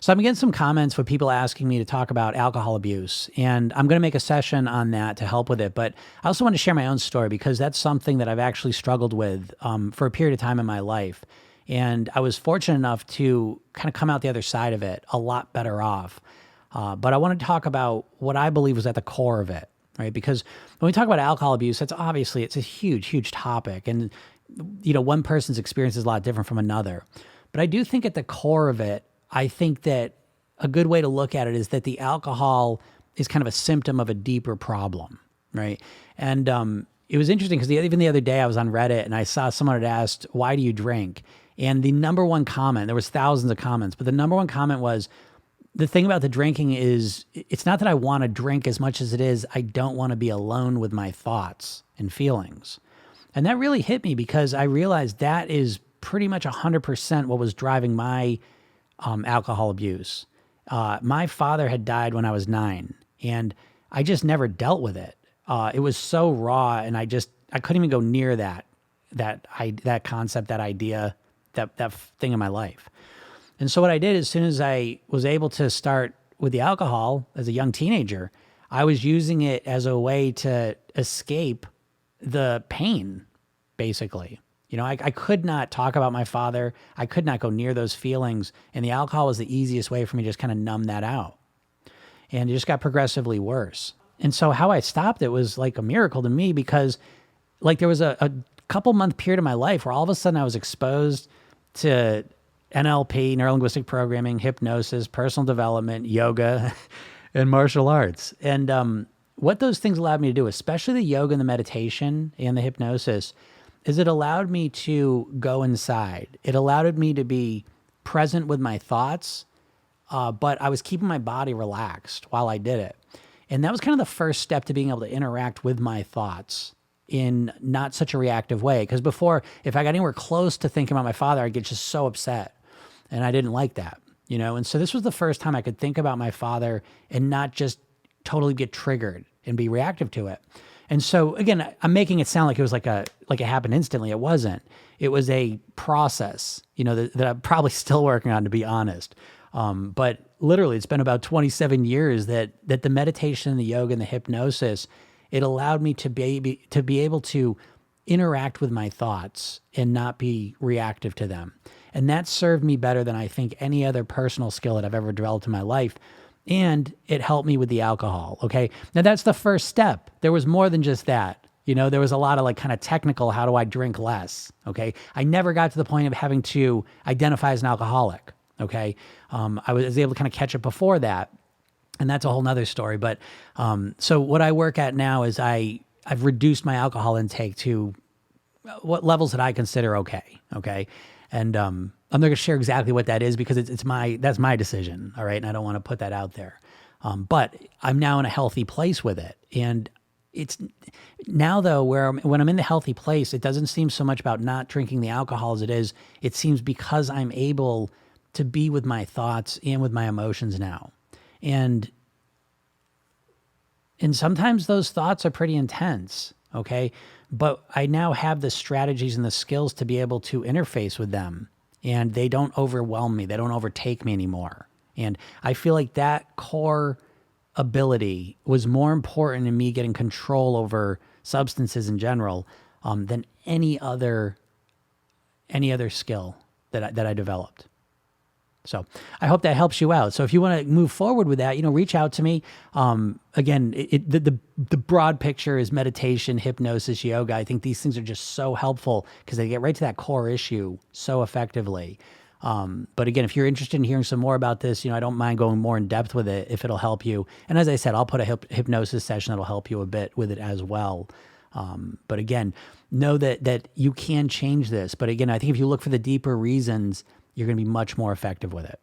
So I'm getting some comments with people asking me to talk about alcohol abuse, and I'm going to make a session on that to help with it. But I also want to share my own story because that's something that I've actually struggled with for a period of time in my life. And I was fortunate enough to kind of come out the other side of it a lot better off. But I want to talk about what I believe was at the core of it, right? Because when we talk about alcohol abuse, that's obviously it's a huge, huge topic, and one person's experience is a lot different from another. But I do think at the core of it, I think that a good way to look at it is that the alcohol is kind of a symptom of a deeper problem, right? And it was interesting because even the other day I was on Reddit and I saw someone had asked, "Why do you drink?" And the number one comment, there was thousands of comments, but the number one comment was, the thing about the drinking is it's not that I want to drink as much as it is I don't want to be alone with my thoughts and feelings. And that really hit me because I realized that is pretty much 100% what was driving my alcohol abuse. My father had died when I was 9, and I just never dealt with it. It was so raw, and I couldn't even go near that concept, that idea, that thing in my life. And so what I did, as soon as I was able to start with the alcohol as a young teenager, I was using it as a way to escape the pain, basically. I could not talk about my father. I could not go near those feelings. And the alcohol was the easiest way for me to just kind of numb that out. And it just got progressively worse. And so how I stopped it was like a miracle to me because like there was a couple month period of my life where all of a sudden I was exposed to NLP, neurolinguistic programming, hypnosis, personal development, yoga, and martial arts. And what those things allowed me to do, especially the yoga and the meditation and the hypnosis, is it allowed me to go inside. It allowed me to be present with my thoughts, but I was keeping my body relaxed while I did it. And that was kind of the first step to being able to interact with my thoughts in not such a reactive way. Because before, if I got anywhere close to thinking about my father, I'd get just so upset. And I didn't like that, And so this was the first time I could think about my father and not just totally get triggered and be reactive to it. And so again, I'm making it sound like it was like it happened instantly. It wasn't. It was a process, that I'm probably still working on, to be honest. But literally, it's been about 27 years that the meditation, the yoga, and the hypnosis, it allowed me to be able to interact with my thoughts and not be reactive to them. And that served me better than I think any other personal skill that I've ever developed in my life. And it helped me with the alcohol. Okay. Now that's the first step. There was more than just that. There was a lot of like kind of technical, how do I drink less? Okay. I never got to the point of having to identify as an alcoholic. Okay. I was able to kind of catch it before that. And that's a whole nother story. But so what I work at now is I've reduced my alcohol intake to what levels that I consider okay. Okay. And I'm not going to share exactly what that is because that's my decision. All right. And I don't want to put that out there. But I'm now in a healthy place with it. And it's now though, when I'm in the healthy place, it doesn't seem so much about not drinking the alcohol as it seems because I'm able to be with my thoughts and with my emotions now. And sometimes those thoughts are pretty intense. Okay. But I now have the strategies and the skills to be able to interface with them, and they don't overwhelm me. They don't overtake me anymore. And I feel like that core ability was more important in me getting control over substances in general than any other skill that I developed. So I hope that helps you out. So if you want to move forward with that, reach out to me. Again, the broad picture is meditation, hypnosis, yoga. I think these things are just so helpful because they get right to that core issue so effectively. But again, if you're interested in hearing some more about this, I don't mind going more in depth with it if it'll help you. And as I said, I'll put a hypnosis session that'll help you a bit with it as well. But again, know that you can change this. But again, I think if you look for the deeper reasons, you're going to be much more effective with it.